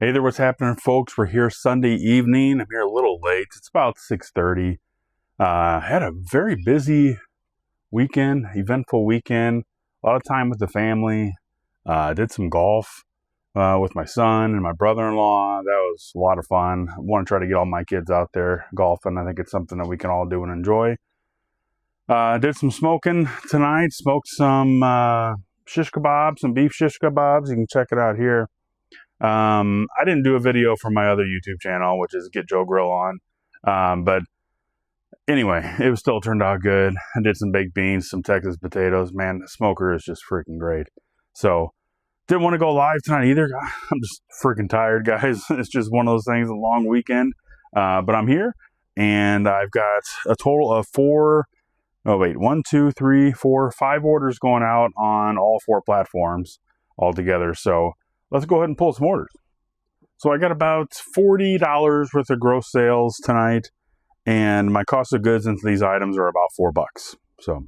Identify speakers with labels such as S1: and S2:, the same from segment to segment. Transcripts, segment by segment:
S1: Hey there, what's happening, folks? We're here Sunday evening. I'm here a little late. It's about 6:30. Had a very busy weekend, eventful weekend. A lot of time with the family. Did some golf with my son and my brother-in-law. That was a lot of fun. I want to try to get all my kids out there golfing. I think it's something that we can all do and enjoy. Did some smoking tonight. Smoked some shish kebabs, some beef shish kebabs. You can check it out here. I didn't do a video for my other YouTube channel, which is Get Joe Grill On. But anyway, it still turned out good. I did some baked beans, some Texas potatoes. Man, the smoker is just freaking great. So, didn't want to go live tonight either. I'm just freaking tired, guys. It's just one of those things, a long weekend. But I'm here, and I've got a total of 5 orders going out on all 4 platforms altogether. So, let's go ahead and pull some orders. So I got about $40 worth of gross sales tonight, and my cost of goods into these items are about $4. So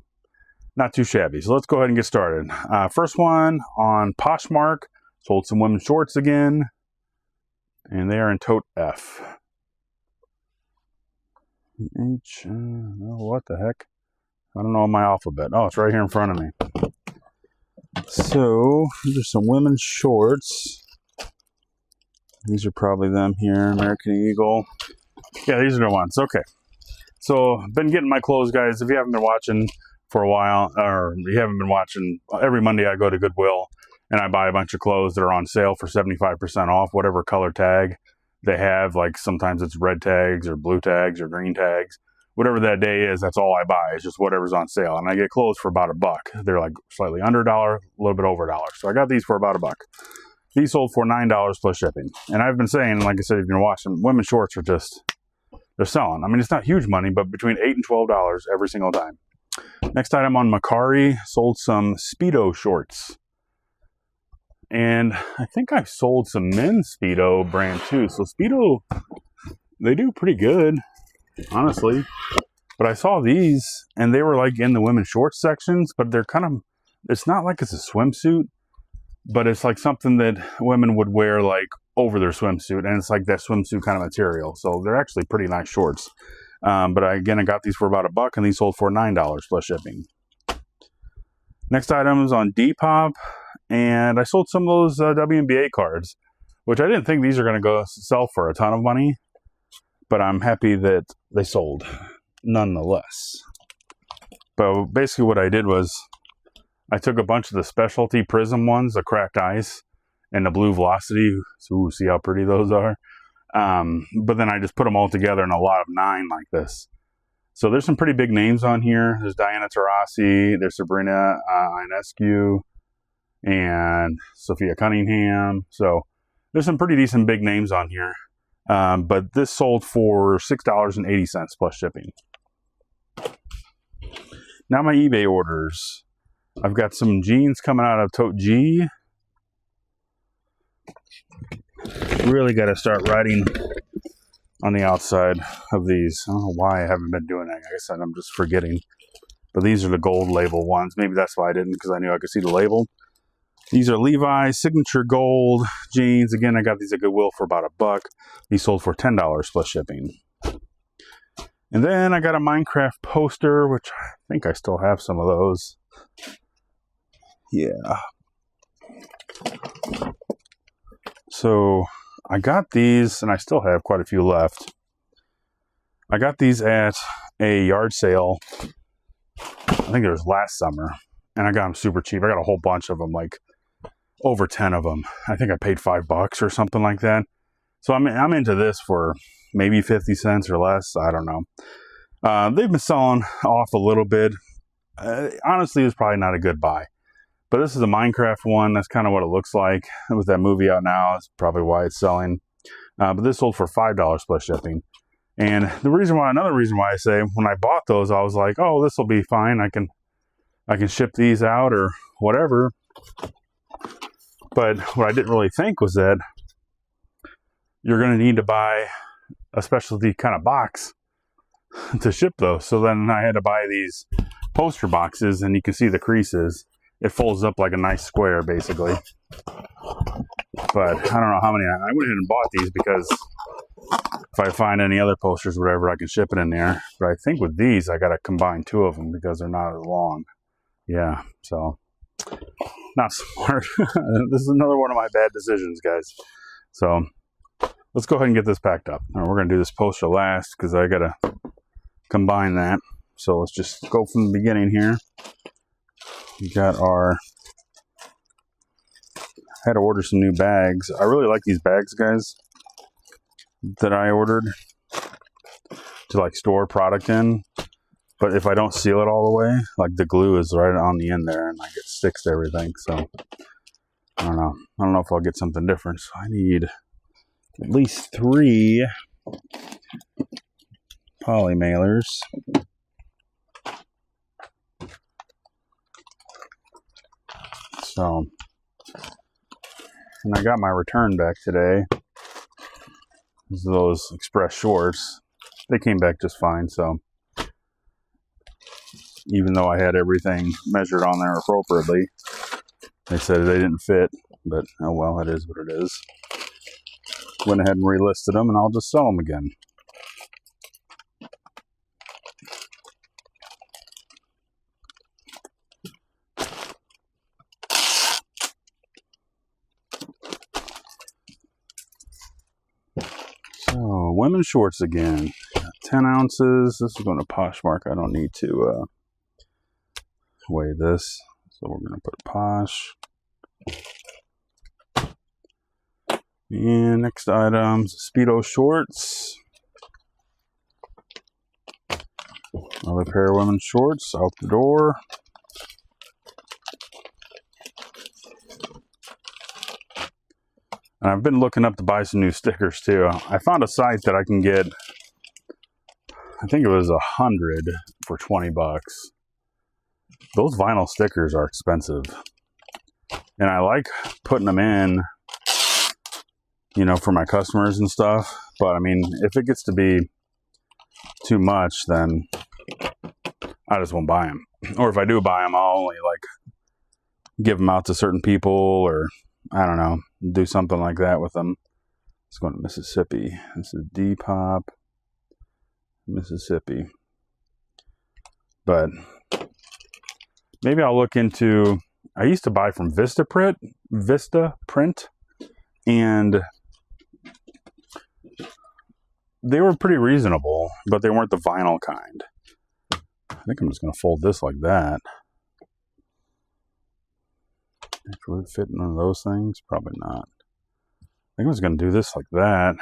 S1: not too shabby. So let's go ahead and get started. First one on Poshmark. Sold some women's shorts again, and they are in tote F. H, what the heck? I don't know my alphabet. Oh, it's right here in front of me. So, these are some women's shorts. These are probably them here, American Eagle. Yeah, these are the ones. Okay. So, been getting my clothes, guys. If you haven't been watching for a while, or you haven't been watching, every Monday I go to Goodwill and I buy a bunch of clothes that are on sale for 75% off, whatever color tag they have. Like, sometimes it's red tags or blue tags or green tags. Whatever that day is, that's all I buy. It's just whatever's on sale. And I get clothes for about $1. They're like slightly under $1, a little bit over $1. So I got these for about $1. These sold for $9 plus shipping. And I've been saying, like I said, if you're watching, women's shorts are just, they're selling. I mean, it's not huge money, but between $8 and $12 every single time. Next item on Macari, sold some Speedo shorts. And I think I've sold some men's Speedo brand too. So Speedo, they do pretty good, honestly. But I saw these and they were like in the women's shorts sections, but they're kind of, it's not like it's a swimsuit, but it's like something that women would wear like over their swimsuit, and it's like that swimsuit kind of material. So they're actually pretty nice shorts. But I got these for about $1, and these sold for $9 plus shipping. Next item is on Depop, and I sold some of those WNBA cards, which I didn't think these are going to go sell for a ton of money. But I'm happy that they sold nonetheless. But basically what I did was I took a bunch of the specialty prism ones, the cracked ice, and the blue velocity. So see how pretty those are. But then I just put them all together in a lot of 9 like this. So there's some pretty big names on here. There's Diana Taurasi, there's Sabrina Ionescu, and Sophia Cunningham. So there's some pretty decent big names on here. But this sold for $6.80 plus shipping. Now my eBay orders. I've got some jeans coming out of Tote G. Really got to start writing on the outside of these. I don't know why I haven't been doing that. I guess I'm just forgetting. But these are the gold label ones. Maybe that's why I didn't, because I knew I could see the label. These are Levi's Signature Gold jeans. Again, I got these at Goodwill for about $1. These sold for $10 plus shipping. And then I got a Minecraft poster, which I think I still have some of those. Yeah. So I got these, and I still have quite a few left. I got these at a yard sale. I think it was last summer. And I got them super cheap. I got a whole bunch of them, like over 10 of them. I think I paid $5 or something like that. So I'm into this for maybe 50 cents or less. I don't know. They've been selling off a little bit. Honestly, it's probably not a good buy. But this is a Minecraft one. That's kind of what it looks like. With that movie out now, that's probably why it's selling. But this sold for $5 plus shipping. And another reason why I say when I bought those, I was like, oh, this will be fine. I can ship these out or whatever. But what I didn't really think was that you're going to need to buy a specialty kind of box to ship those. So then I had to buy these poster boxes, and you can see the creases. it folds up like a nice square, basically. But I don't know how many. I went ahead and bought these because if I find any other posters, whatever, I can ship it in there. But I think with these, I got to combine 2 of them because they're not as long. Yeah, so not smart. This is another one of my bad decisions, guys. So let's go ahead and get this packed up. Now, we're going to do this poster last because I got to combine that. So let's just go from the beginning here. We got our... I had to order some new bags. I really like these bags, guys, that I ordered to like store product in. But if I don't seal it all the way, like the glue is right on the end there and like it sticks to everything. So I don't know. I don't know if I'll get something different. So I need at least 3 poly mailers. So, and I got my return back today. Those express shorts, they came back just fine. So even though I had everything measured on there appropriately, they said they didn't fit, but oh well, it is what it is. Went ahead and relisted them, and I'll just sell them again. So, women's shorts again. 10 ounces. This is going to Poshmark. I don't need to weigh this. So we're going to put Posh. And next item, Speedo shorts. Another pair of women's shorts out the door. And I've been looking up to buy some new stickers too. I found a site that I can get, I think it was 100 for 20 bucks. Those vinyl stickers are expensive. And I like putting them in, you know, for my customers and stuff. But I mean, if it gets to be too much, then I just won't buy them. Or if I do buy them, I'll only like give them out to certain people, or I don't know, do something like that with them. Let's go to Mississippi. This is Depop, Mississippi. But maybe I'll look into, I used to buy from Vistaprint, and they were pretty reasonable, but they weren't the vinyl kind. I think I'm just going to fold this like that. Would it fit in one of those things? Probably not. I think I was going to do this like that.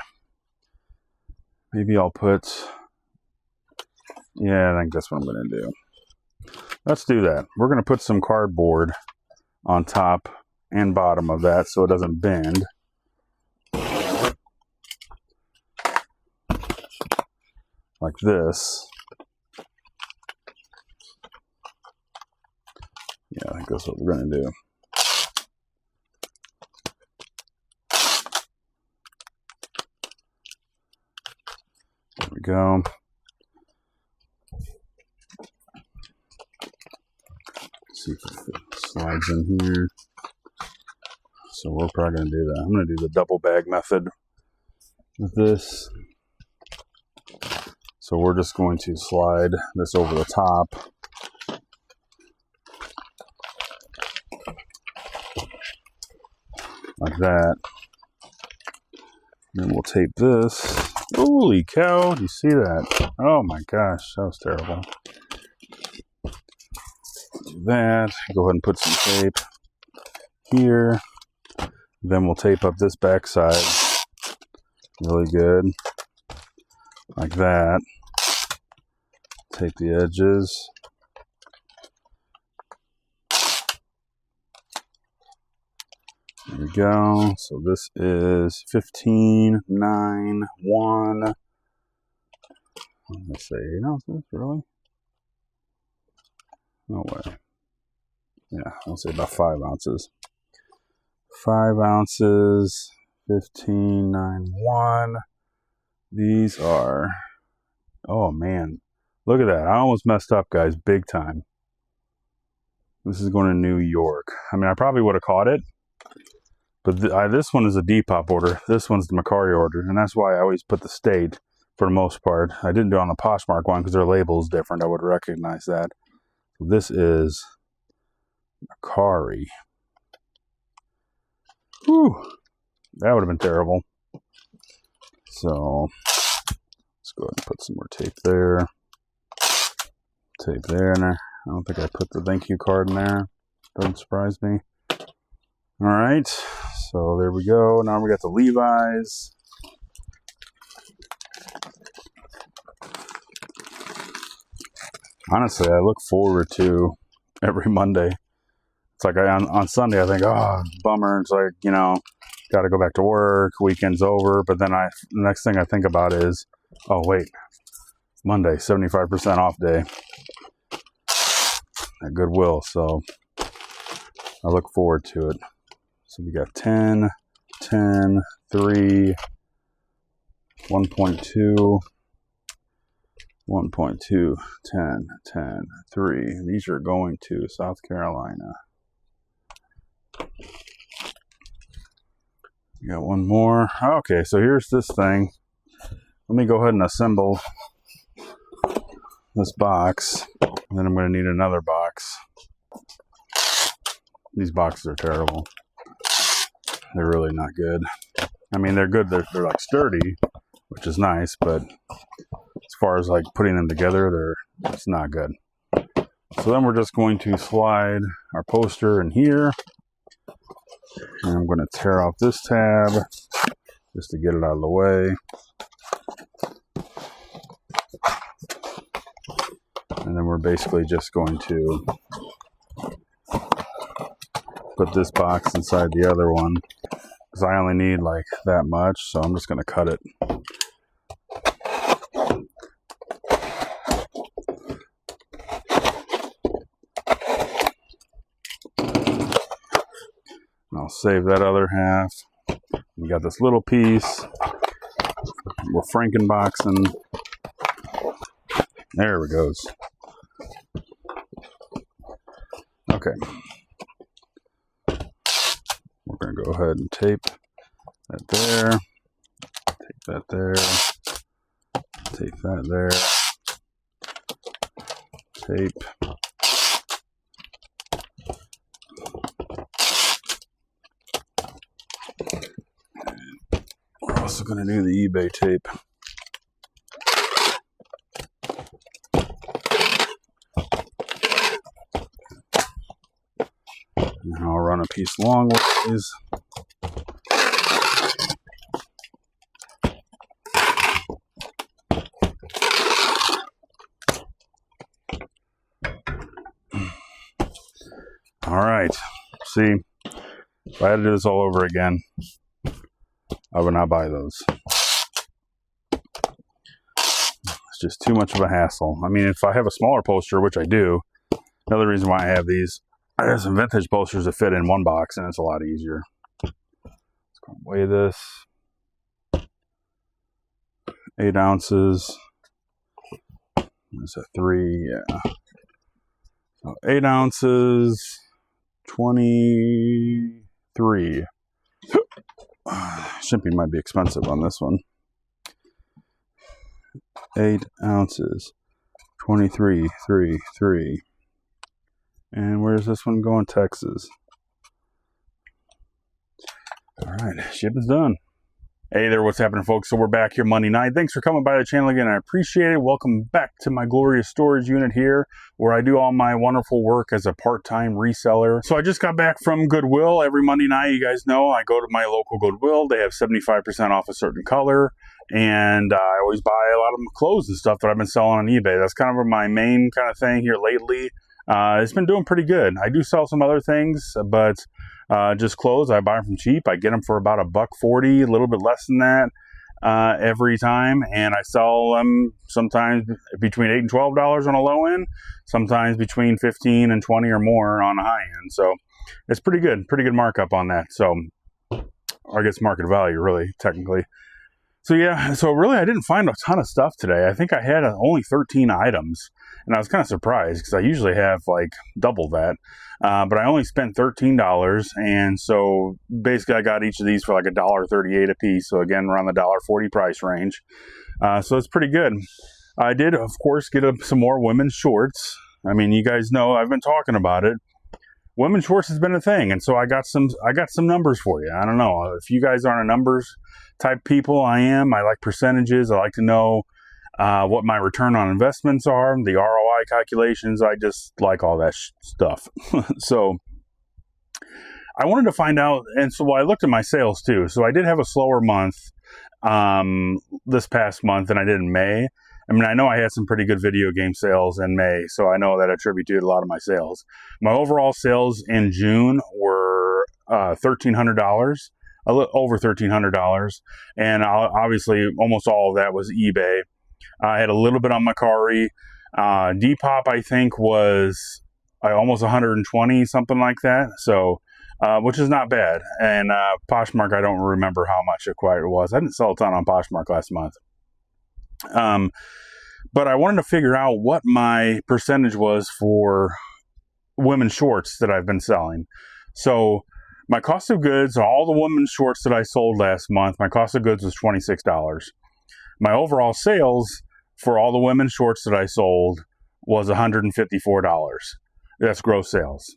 S1: Maybe I'll put... Yeah, I think that's what I'm going to do. Let's do that. We're going to put some cardboard on top and bottom of that so it doesn't bend. Like this. Yeah, I think that's what we're going to do. There we go. Let's see if it slides in here. So we're probably going to do that. I'm going to do the double bag method with this. So we're just going to slide this over the top. Like that. Then we'll tape this. Holy cow, do you see that? Oh my gosh, that was terrible. Do that. Go ahead and put some tape here. Then we'll tape up this back side really good. Like that. Tape the edges. There we go. So this is 15.91. Let's say 8 ounces, really? No way. Yeah, I'll say about 5 ounces. 5 ounces, 15.91. These are, oh man, look at that. I almost messed up, guys, big time. This is going to New York. I mean, I probably would have caught it, but this one is a Depop order. This one's the Macari order, and that's why I always put the state for the most part. I didn't do it on the Poshmark one because their label is different. I would recognize that. So this is Macari. Whew, that would have been terrible. So let's go ahead and put some more tape there. Tape there, and I don't think I put the thank you card in there. Doesn't surprise me. All right, so there we go. Now we got the Levi's. Honestly, I look forward to every Monday. It's like on Sunday, I think, oh, bummer. It's like, you know, got to go back to work. Weekend's over. But then the next thing I think about is, oh, wait, Monday, 75% off day at Goodwill. So I look forward to it. So we got 10, 10, 3, 1.2, 1.2, 10, 10, 3. These are going to South Carolina. We got one more. Okay, so here's this thing. Let me go ahead and assemble this box. And then I'm going to need another box. These boxes are terrible. They're really not good. I mean, they're good. They're like sturdy, which is nice, but as far as like putting them together, it's not good. So then we're just going to slide our poster in here. And I'm going to tear off this tab just to get it out of the way. And then we're basically just going to put this box inside the other one because I only need like that much, so I'm just going to cut it. And I'll save that other half. We got this little piece. We're Frankenboxing. There it goes. Okay. We're going to go ahead and tape that there. Tape that there. Tape that there. Tape. We're also going to do the eBay tape. And I'll run a piece long ways. All right. See, if I had to do this all over again, I would not buy those. It's just too much of a hassle. I mean, if I have a smaller poster, which I do, another reason why I have these, I have some vintage posters that fit in one box, and it's a lot easier. Let's go weigh this. 8 ounces. Is that 3? Yeah. So 8 ounces, 23. Shipping might be expensive on this one. 8 ounces, 23, 3, 3. And where's this one going? Texas. All right, shipping's done. Hey there, what's happening, folks? So we're back here Monday night. Thanks for coming by the channel again. I appreciate it. Welcome back to my glorious storage unit here, where I do all my wonderful work as a part-time reseller. So I just got back from Goodwill. Every Monday night, you guys know, I go to my local Goodwill. They have 75% off a certain color, and I always buy a lot of clothes and stuff that I've been selling on eBay. That's kind of my main kind of thing here lately. It's been doing pretty good. I do sell some other things, but just clothes, I buy them from cheap. I get them for about $1.40, a little bit less than that every time, and I sell them sometimes between $8 and $12 on a low end, sometimes between 15 and 20 or more on a high end. So it's pretty good markup on that. So, or I guess market value, really, technically. So yeah, so really I didn't find a ton of stuff today. I think I had only 13 items. And I was kind of surprised because I usually have like double that. But I only spent $13. And so basically I got each of these for like $1.38 a piece. So again, around the $1.40 price range. So it's pretty good. I did, of course, get some more women's shorts. I mean, you guys know I've been talking about it. Women's shorts has been a thing, and so I got some numbers for you. I don't know if you guys aren't a numbers type people. I am. I like percentages. I like to know what my return on investments are, the ROI calculations. I just like all that stuff. So I wanted to find out, and so I looked at my sales too. So I did have a slower month this past month than I did in May. I mean, I know I had some pretty good video game sales in May, so I know that attributed a lot of my sales. My overall sales in June were $1,300, a little over $1,300, and obviously almost all of that was eBay. I had a little bit on Macari. Depop, I think, was almost 120, something like that. So, which is not bad. And Poshmark, I don't remember how much it quite was. I didn't sell a ton on Poshmark last month. But I wanted to figure out what my percentage was for women's shorts that I've been selling. So my cost of goods, all the women's shorts that I sold last month, my cost of goods was $26. My overall sales for all the women's shorts that I sold was $154. That's gross sales.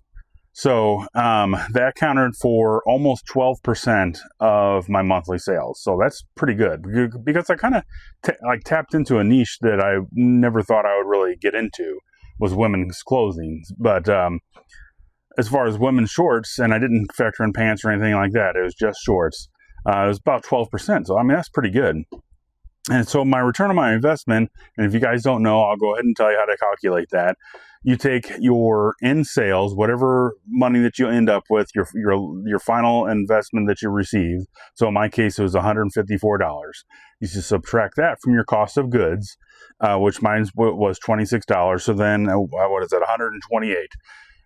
S1: So that accounted for almost 12% of my monthly sales. So that's pretty good because I kind of tapped into a niche that I never thought I would really get into, was women's clothing. But as far as women's shorts, and I didn't factor in pants or anything like that, it was just shorts. It was about 12%. So I mean, that's pretty good. And so my return on my investment, and if you guys don't know, I'll go ahead and tell you how to calculate that. You take your end sales, whatever money that you end up with, your final investment that you received. So in my case, it was $154. You just subtract that from your cost of goods, which mine was $26. So then, what is that? $128.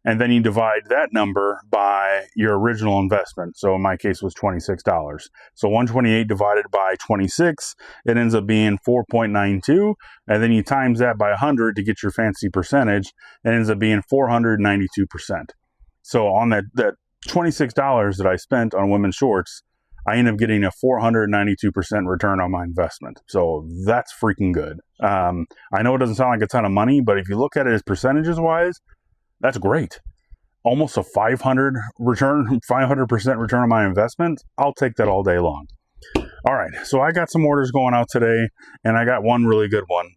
S1: And then you divide that number by your original investment. So in my case, it was $26. So 128 divided by 26, it ends up being 4.92. And then you times that by 100 to get your fancy percentage, it ends up being 492%. So on that $26 that I spent on women's shorts, I end up getting a 492% return on my investment. So that's freaking good. I know it doesn't sound like a ton of money, but if you look at it as percentages wise, that's great. Almost a 500% return on my investment. I'll take that all day long. All right, so I got some orders going out today, and I got one really good one.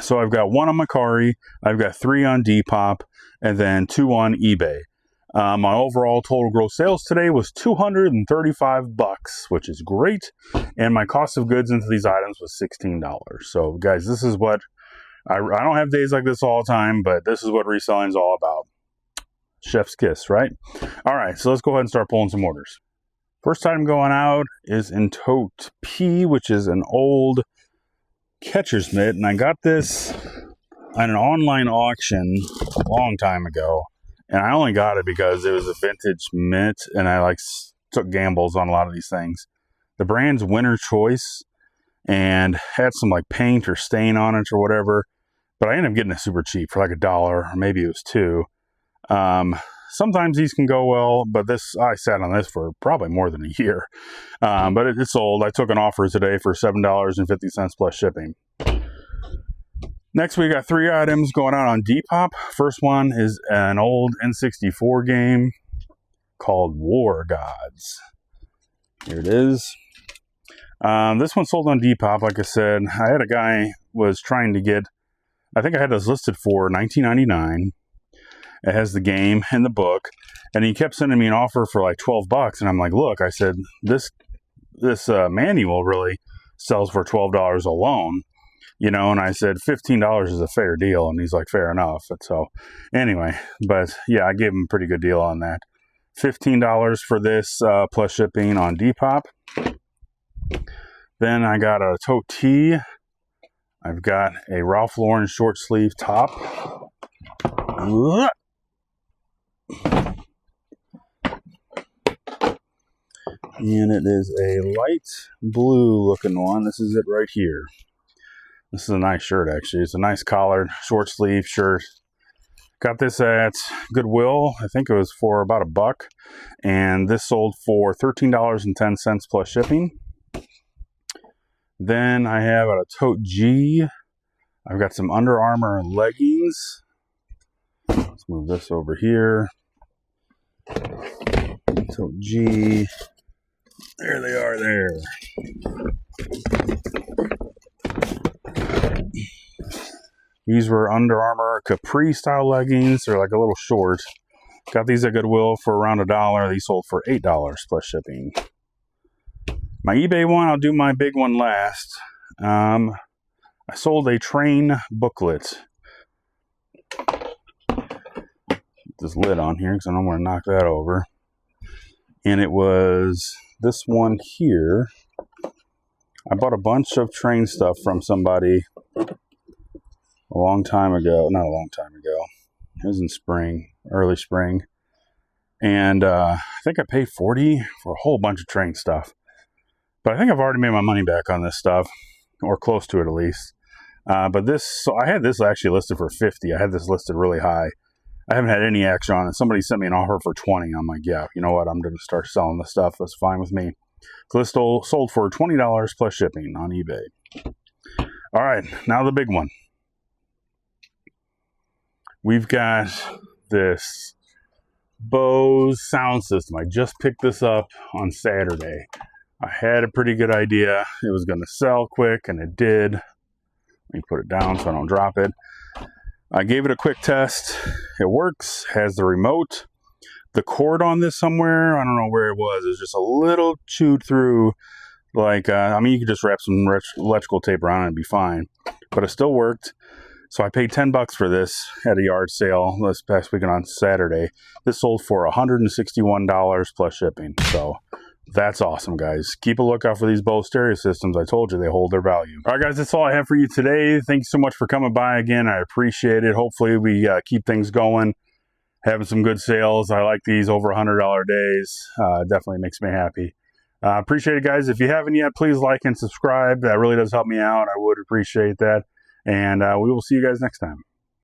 S1: So I've got one on Macari, I've got 3 on Depop, and then 2 on eBay. My overall total gross sales today was $235, which is great, and my cost of goods into these items was $16. So guys, this is what I don't have days like this all the time, but this is what reselling is all about. Chef's kiss, right? All right, so let's go ahead and start pulling some orders. First item going out is in tote P, which is an old catcher's mitt, and I got this on an online auction a long time ago, and I only got it because it was a vintage mitt, and I took gambles on a lot of these things. The brand's Winner Choice, and had some paint or stain on it or whatever. But I ended up getting it super cheap for $1, or maybe it was $2. Sometimes these can go well, but I sat on this for probably more than a year. But it's sold. I took an offer today for $7.50 plus shipping. Next, we got 3 items going out on Depop. First one is an old N64 game called War Gods. Here it is. This one sold on Depop, like I said. I had a guy was trying to get, I think I had this listed for $19.99. It has the game and the book, and he kept sending me an offer for $12. And I'm like, look, I said, this manual really sells for $12 alone, and I said, $15 is a fair deal. And he's like, fair enough. And so anyway, but yeah, I gave him a pretty good deal on that. $15 for this, plus shipping on Depop. Then I got a tote tee. I've got a Ralph Lauren short sleeve top. And it is a light blue looking one. This is it right here. This is a nice shirt, actually. It's a nice collared, short sleeve shirt. Got this at Goodwill. I think it was for about $1. And this sold for $13.10 plus shipping. Then I have at a Tote G. I've got some Under Armour leggings. Let's move this over here. Tote G. There they are there. These were Under Armour Capri style leggings. They're like a little short. Got these at Goodwill for around $1. These sold for $8 plus shipping. My eBay one, I'll do my big one last. I sold a train booklet. Put this lid on here because I don't want to knock that over. And it was this one here. I bought a bunch of train stuff from somebody a long time ago. Not a long time ago. It was in spring, early spring. And I think I paid $40 for a whole bunch of train stuff. But I think I've already made my money back on this stuff, or close to it at least. But this, so I had this actually listed for $50. I had this listed really high. I haven't had any action on it. Somebody sent me an offer for $20. I'm like, yeah, you know what? I'm going to start selling this stuff. That's fine with me. So this sold for $20 plus shipping on eBay. All right, now the big one. We've got this Bose sound system. I just picked this up on Saturday. I had a pretty good idea it was going to sell quick, and it did. Let me put it down so I don't drop it. I gave it a quick test. It works, has the remote. The cord on this somewhere, I don't know where it was. It was just a little chewed through. Like, I mean, you could just wrap some electrical tape around it and be fine. But it still worked. So I paid $10 for this at a yard sale this past weekend on Saturday. This sold for $161 plus shipping. So that's awesome, guys. Keep a lookout for these Bose stereo systems. I told you they hold their value. All right, guys, that's all I have for you today. Thank you so much for coming by again. I appreciate it. Hopefully we keep things going, having some good sales. I like these over $100 days. Definitely makes me happy. Appreciate it, guys. If you haven't yet, please like and subscribe. That really does help me out. I would appreciate that. And we will see you guys next time.